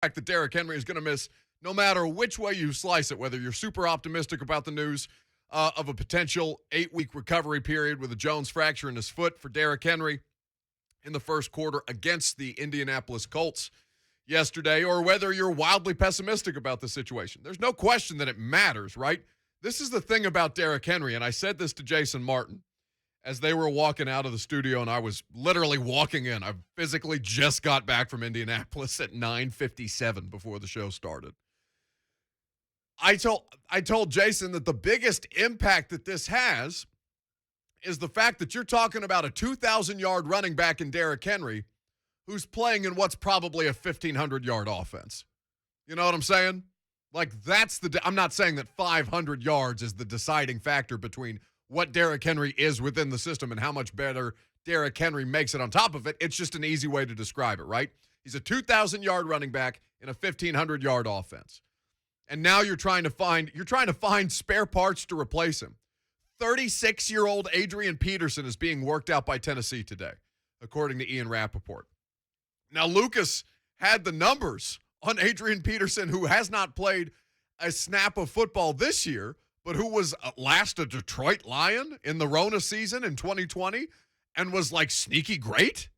fact that Derrick Henry is going to miss no matter which way you slice it, whether you're super optimistic about the news of a potential 8-week recovery period with a Jones fracture in his foot for Derrick Henry in the first quarter against the Indianapolis Colts yesterday, or whether you're wildly pessimistic about the situation. There's no question that it matters, right? This is the thing about Derrick Henry, and I said this to Jason Martin as they were walking out of the studio, and I was literally walking in. I physically just got back from Indianapolis at 9:57 before the show started. I told Jason that the biggest impact that this has is the fact that you're talking about a 2,000-yard running back in Derrick Henry who's playing in what's probably a 1,500-yard offense. You know what I'm saying? Like, I'm not saying that 500 yards is the deciding factor between what Derrick Henry is within the system and how much better Derrick Henry makes it on top of it. It's just an easy way to describe it, right? He's a 2,000-yard running back in a 1,500-yard offense. And now you're trying to find spare parts to replace him. 36-year-old Adrian Peterson is being worked out by Tennessee today, according to Ian Rappaport. Now, Lucas had the numbers on Adrian Peterson, who has not played a snap of football this year, but who was last a Detroit Lion in the Rona season in 2020 and was like sneaky great.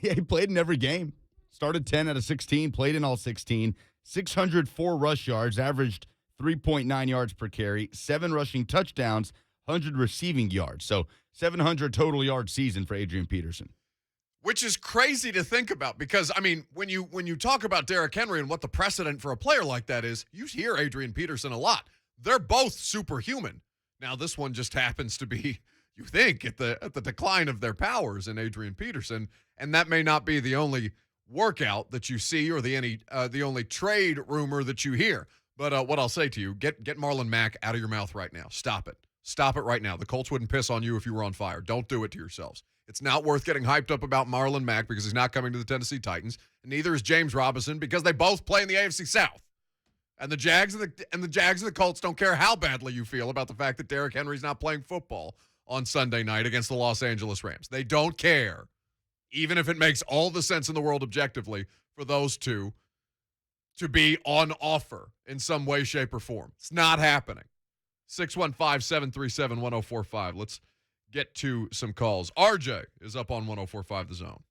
Yeah, he played in every game. Started 10 out of 16, played in all 16. 604 rush yards, averaged 3.9 yards per carry, 7 rushing touchdowns, 100 receiving yards. So 700 total yard season for Adrian Peterson. Which is crazy to think about because, I mean, when you talk about Derrick Henry and what the precedent for a player like that is, you hear Adrian Peterson a lot. They're both superhuman. Now, this one just happens to be, you think, at the decline of their powers in Adrian Peterson, and that may not be the only workout that you see or the only trade rumor that you hear. But what I'll say to you, get Marlon Mack out of your mouth right now. Stop it. Stop it right now. The Colts wouldn't piss on you if you were on fire. Don't do it to yourselves. It's not worth getting hyped up about Marlon Mack because he's not coming to the Tennessee Titans, and neither is James Robinson because they both play in the AFC South. And the Jags and the Colts don't care how badly you feel about the fact that Derrick Henry's not playing football on Sunday night against the Los Angeles Rams. They don't care, even if it makes all the sense in the world objectively for those two to be on offer in some way, shape, or form. It's not happening. 615-737-1045. Let's get to some calls. RJ is up on 1045 The Zone.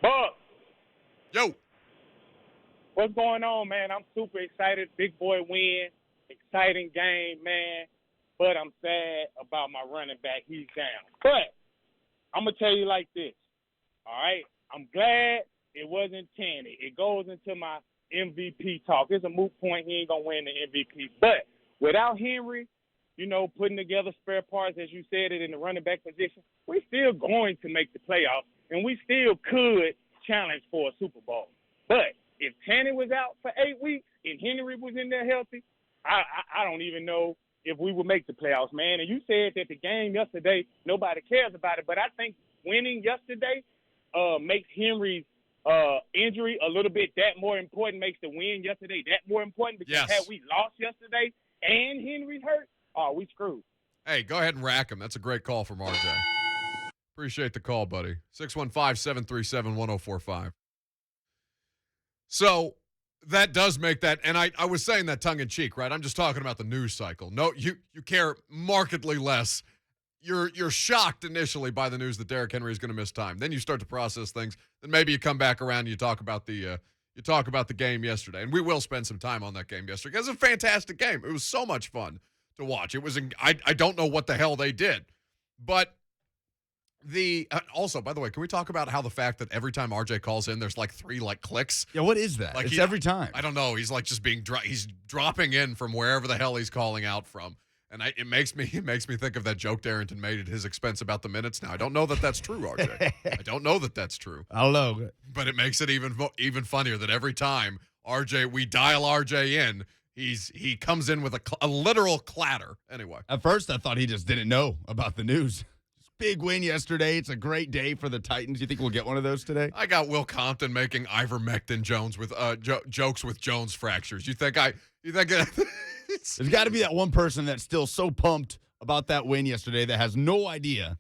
Buck. Yo. What's going on, man? I'm super excited. Big boy win. Exciting game, man. But I'm sad about my running back. He's down. But I'm going to tell you like this. All right? I'm glad it wasn't Tanny. It goes into my MVP talk. It's a moot point. He ain't going to win the MVP. But without Henry, putting together spare parts, as you said it, in the running back position, we're still going to make the playoffs, and we still could challenge for a Super Bowl. But if Tanny was out for 8 weeks and Henry was in there healthy, I don't even know if we would make the playoffs, man. And you said that the game yesterday, nobody cares about it, but I think winning yesterday makes Henry's injury a little bit that more important, makes the win yesterday that more important, because Yes. had we lost yesterday and Henry's hurt, we screwed. Hey, go ahead and rack him. That's a great call from RJ. Appreciate the call, buddy. 615-737-1045. So that does make that, and I was saying that tongue-in-cheek, right? I'm just talking about the news cycle. No, you care markedly less. You're shocked initially by the news that Derrick Henry is going to miss time. Then you start to process things. Then maybe you come back around and you talk about the game yesterday. And we will spend some time on that game yesterday because it's a fantastic game. It was so much fun to watch. It was I don't know what the hell they did. But also, by the way, can we talk about how the fact that every time RJ calls in, there's like 3 clicks? Yeah, what is that? It's every time. I don't know. He's like just he's dropping in from wherever the hell he's calling out from. And it makes me think of that joke Darrington made at his expense about the minutes. Now, I don't know that that's true, RJ. I don't know that that's true. I don't know. But it makes it even funnier that every time we dial RJ in, he comes in with a literal clatter. Anyway. At first, I thought he just didn't know about the news. Big win yesterday. It's a great day for the Titans. You think we'll get one of those today? I got Will Compton making ivermectin Jones with jokes with Jones fractures. You think There's got to be that one person that's still so pumped about that win yesterday that has no idea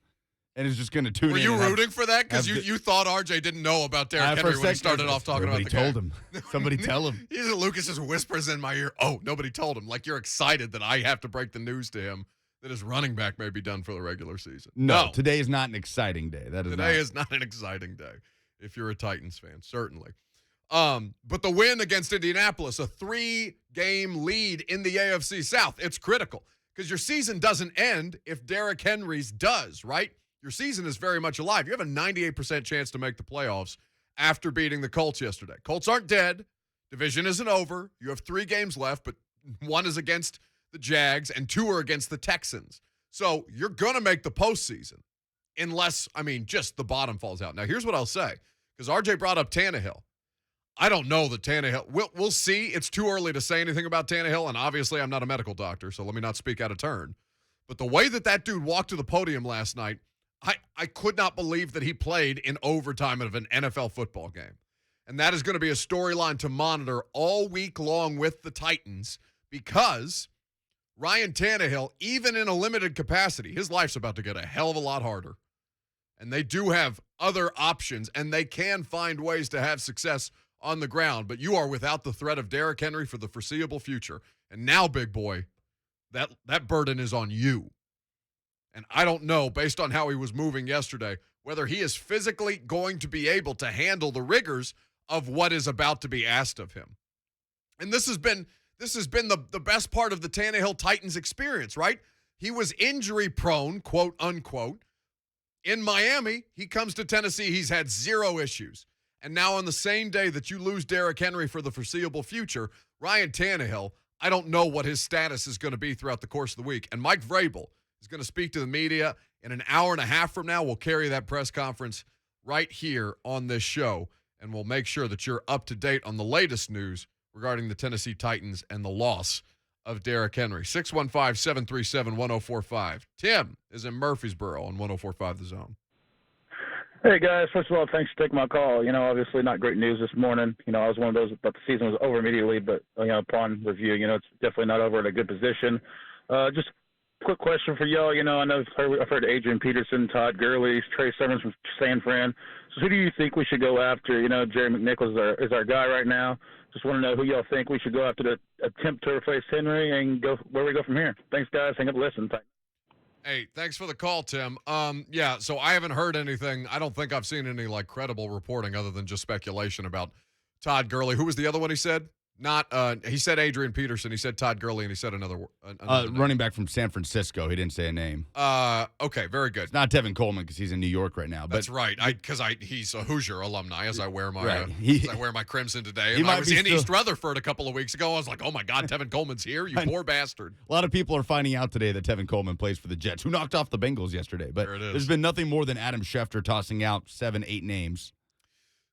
and is just going to tune Were in. you and have- rooting for that? Because have the- you thought RJ didn't know about Derrick Henry when he started off talking about the Nobody told game. him. Somebody tell him. Lucas just whispers in my ear, oh, nobody told him. Like you're excited that I have to break the news to him that his running back may be done for the regular season. No, today is not an exciting day. Today is not an exciting day if you're a Titans fan, certainly. But the win against Indianapolis, a 3-game lead in the AFC South, it's critical because your season doesn't end if Derrick Henry's does, right? Your season is very much alive. You have a 98% chance to make the playoffs after beating the Colts yesterday. Colts aren't dead. Division isn't over. You have 3 games left, but 1 is against the Jags and 2 are against the Texans. So you're going to make the postseason unless, just the bottom falls out. Now, here's what I'll say, because RJ brought up Tannehill. I don't know that Tannehill. We'll see. It's too early to say anything about Tannehill, and obviously I'm not a medical doctor, so let me not speak out of turn. But the way that dude walked to the podium last night, I could not believe that he played in overtime of an NFL football game. And that is going to be a storyline to monitor all week long with the Titans because Ryan Tannehill, even in a limited capacity, his life's about to get a hell of a lot harder. And they do have other options, and they can find ways to have success on the ground. But you are without the threat of Derrick Henry for the foreseeable future. And now, big boy, that burden is on you. And I don't know, based on how he was moving yesterday, whether he is physically going to be able to handle the rigors of what is about to be asked of him. And this has been the best part of the Tannehill Titans experience, right? He was injury prone, quote unquote. In Miami, he comes to Tennessee, he's had 0 issues. And now on the same day that you lose Derrick Henry for the foreseeable future, Ryan Tannehill, I don't know what his status is going to be throughout the course of the week. And Mike Vrabel is going to speak to the media in an hour and a half from now. We'll carry that press conference right here on this show, and we'll make sure that you're up to date on the latest news regarding the Tennessee Titans and the loss of Derrick Henry. 615-737-1045. Tim is in Murfreesboro on 1045 The Zone. Hey, guys. First of all, thanks for taking my call. Obviously not great news this morning. I was one of those that thought the season was over immediately, but, upon review, it's definitely not over in a good position. Just quick question for y'all. I know I've heard Adrian Peterson, Todd Gurley, Trey Sermons from San Fran. So who do you think we should go after? Jerry McNichols is our guy right now. Just want to know who y'all think we should go after to attempt to replace Henry and go where we go from here. Thanks, guys. Hang up and listen. Hey, thanks for the call, Tim. So I haven't heard anything. I don't think I've seen any credible reporting other than just speculation about Todd Gurley. Who was the other one he said? He said Adrian Peterson. He said Todd Gurley, and he said another running back from San Francisco. He didn't say a name. Okay, very good. It's not Tevin Coleman because he's in New York right now. But that's right. He's a Hoosier alumni. As I wear my right. I wear my crimson today. And I was in East Rutherford a couple of weeks ago. I was like, oh my God, Tevin Coleman's here. You poor bastard. A lot of people are finding out today that Tevin Coleman plays for the Jets, who knocked off the Bengals yesterday. But there's been nothing more than Adam Schefter tossing out 7-8 names.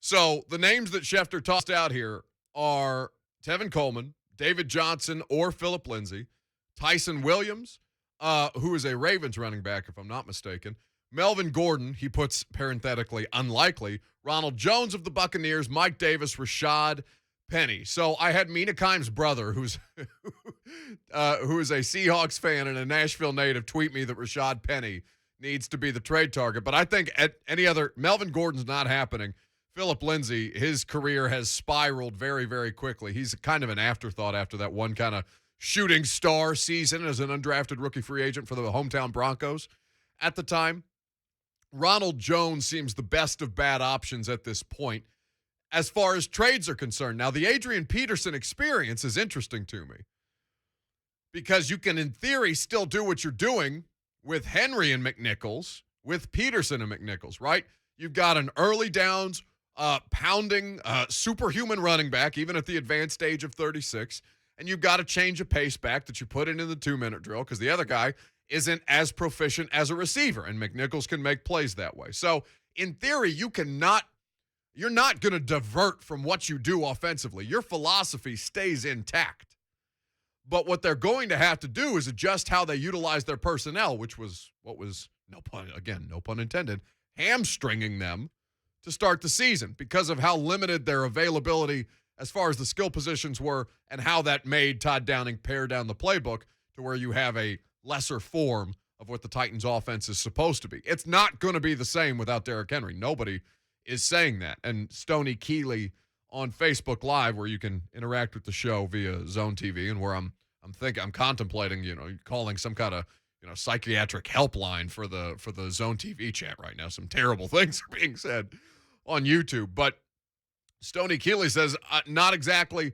So the names that Schefter tossed out here are Tevin Coleman, David Johnson, or Phillip Lindsay, Tyson Williams, who is a Ravens running back, if I'm not mistaken, Melvin Gordon, he puts parenthetically unlikely, Ronald Jones of the Buccaneers, Mike Davis, Rashad Penny. So I had Mina Kimes' brother, who is a Seahawks fan and a Nashville native, tweet me that Rashad Penny needs to be the trade target. But I think at any other, Melvin Gordon's not happening. Phillip Lindsay, his career has spiraled very, very quickly. He's kind of an afterthought after that one kind of shooting star season as an undrafted rookie free agent for the hometown Broncos at the time. Ronald Jones seems the best of bad options at this point as far as trades are concerned. Now, the Adrian Peterson experience is interesting to me because you can, in theory, still do what you're doing with Henry and McNichols, with Peterson and McNichols, right? You've got an early downs, pounding, superhuman running back, even at the advanced age of 36, and you've got to change a pace back that you put in the 2-minute drill because the other guy isn't as proficient as a receiver, and McNichols can make plays that way. So, in theory, you're not going to divert from what you do offensively. Your philosophy stays intact. But what they're going to have to do is adjust how they utilize their personnel, which was what was, no pun intended, hamstringing them to start the season because of how limited their availability as far as the skill positions were and how that made Todd Downing pare down the playbook to where you have a lesser form of what the Titans offense is supposed to be. It's not going to be the same without Derrick Henry. Nobody is saying that. And Stoney Keeley on Facebook Live, where you can interact with the show via Zone TV, and where I'm contemplating, calling some kind of, psychiatric helpline for the Zone TV chat right now. Some terrible things are being said on YouTube. But Stoney Keeley says, not exactly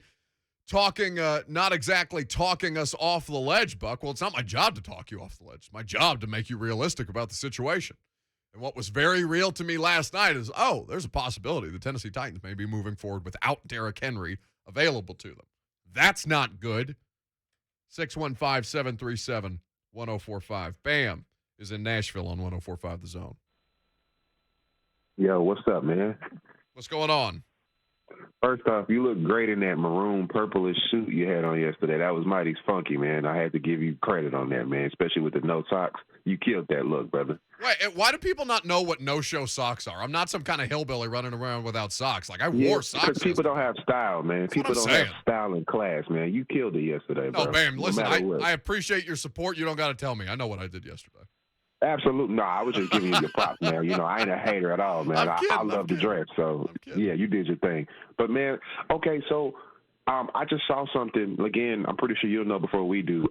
talking us off the ledge, Buck. Well, it's not my job to talk you off the ledge. It's my job to make you realistic about the situation. And what was very real to me last night is, there's a possibility the Tennessee Titans may be moving forward without Derrick Henry available to them. That's not good. 615-737-1045. Bam is in Nashville on 1045 The Zone. Yo, what's up, man? What's going on? First off, you look great in that maroon purplish suit you had on yesterday. That was mighty funky, man. I had to give you credit on that, man, especially with the no socks. You killed that look, brother. Wait, why do people not know what no-show socks are? I'm not some kind of hillbilly running around without socks. Like, I wore socks. Because people don't have style, man. People don't have style and class, man. You killed it yesterday, bro. No, Bam, listen, I appreciate your support. You don't got to tell me. I know what I did yesterday. Absolutely. No, I was just giving you your props, man. I ain't a hater at all, man. I love the dress. So, yeah, you did your thing. But, man, okay, so I just saw something. Again, I'm pretty sure you'll know before we do.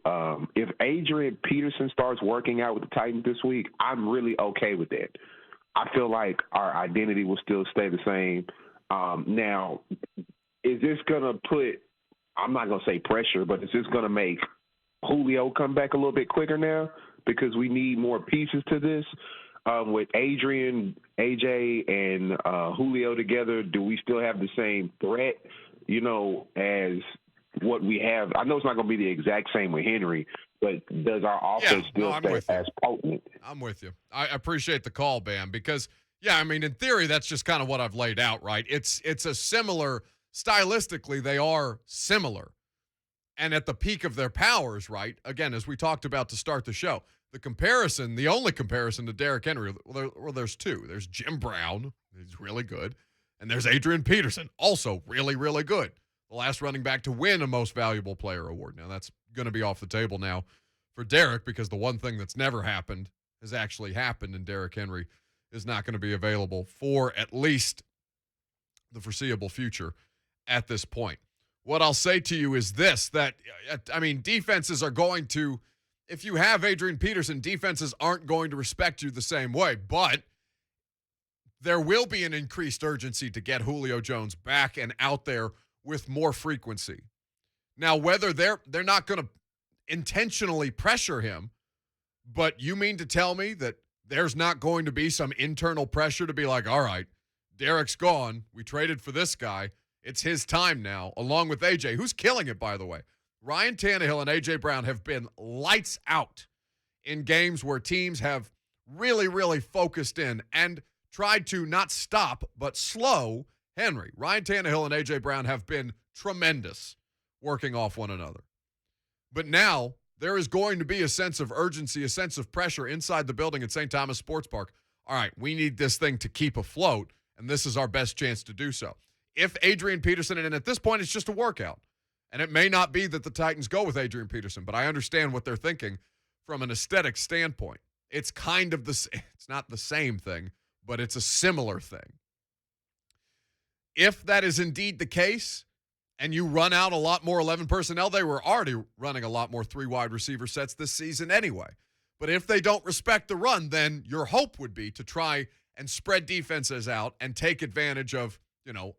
If Adrian Peterson starts working out with the Titans this week, I'm really okay with that. I feel like our identity will still stay the same. Now, is this going to put – I'm not going to say pressure, but is this going to make Julio come back a little bit quicker now? Because we need more pieces to this. With Adrian, AJ, and Julio together, do we still have the same threat, as what we have? I know it's not going to be the exact same with Henry, but does our offense still stay as potent? I'm with you. I appreciate the call, Bam, because, in theory, that's just kind of what I've laid out, right? It's a similar – stylistically, they are similar. And at the peak of their powers, right, again, as we talked about to start the show, the only comparison to Derrick Henry, well, there's two. There's Jim Brown, he's really good, and there's Adrian Peterson, also really, really good. The last running back to win a Most Valuable Player award. Now, that's going to be off the table now for Derrick, because the one thing that's never happened has actually happened, and Derrick Henry is not going to be available for at least the foreseeable future at this point. What I'll say to you is this, that, defenses are going to, if you have Adrian Peterson, defenses aren't going to respect you the same way, but there will be an increased urgency to get Julio Jones back and out there with more frequency. Now, whether they're not going to intentionally pressure him, but you mean to tell me that there's not going to be some internal pressure to be like, all right, Derrick's gone, we traded for this guy, it's his time now, along with AJ, who's killing it, by the way. Ryan Tannehill and AJ Brown have been lights out in games where teams have really, really focused in and tried to not stop but slow Henry. Ryan Tannehill and AJ Brown have been tremendous working off one another. But now there is going to be a sense of urgency, a sense of pressure inside the building at St. Thomas Sports Park. All right, we need this thing to keep afloat, and this is our best chance to do so. If Adrian Peterson, and at this point it's just a workout, and it may not be that the Titans go with Adrian Peterson, but I understand what they're thinking from an aesthetic standpoint. It's kind of it's not the same thing, but it's a similar thing. If that is indeed the case, and you run out a lot more 11 personnel, they were already running a lot more 3 wide receiver sets this season anyway. But if they don't respect the run, then your hope would be to try and spread defenses out and take advantage of,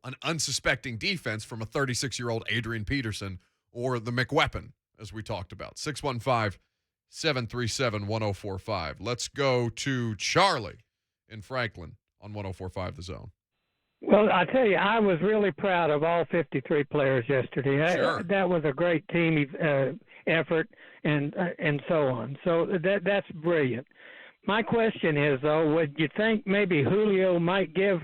an unsuspecting defense from a 36-year-old Adrian Peterson or the McWeapon, as we talked about. 615-737-1045. Let's go to Charlie in Franklin on 1045 The Zone. Well, I tell you, I was really proud of all 53 players yesterday. Sure. That was a great team effort and so on. So that's brilliant. My question is, though, would you think maybe Julio might give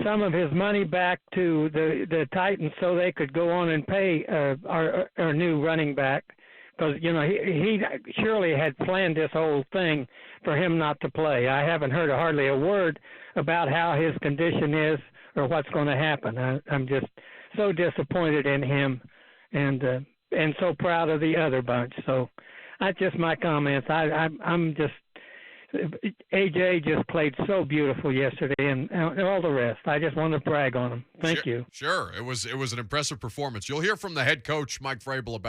some of his money back to the Titans so they could go on and pay our new running back? Because, he surely had planned this whole thing for him not to play. I haven't heard hardly a word about how his condition is or what's going to happen. I'm just so disappointed in him and so proud of the other bunch. So That's just my comments. I'm just AJ just played so beautiful yesterday, and all the rest. I just want to brag on him. Thank you. Sure, it was an impressive performance. You'll hear from the head coach Mike Vrabel about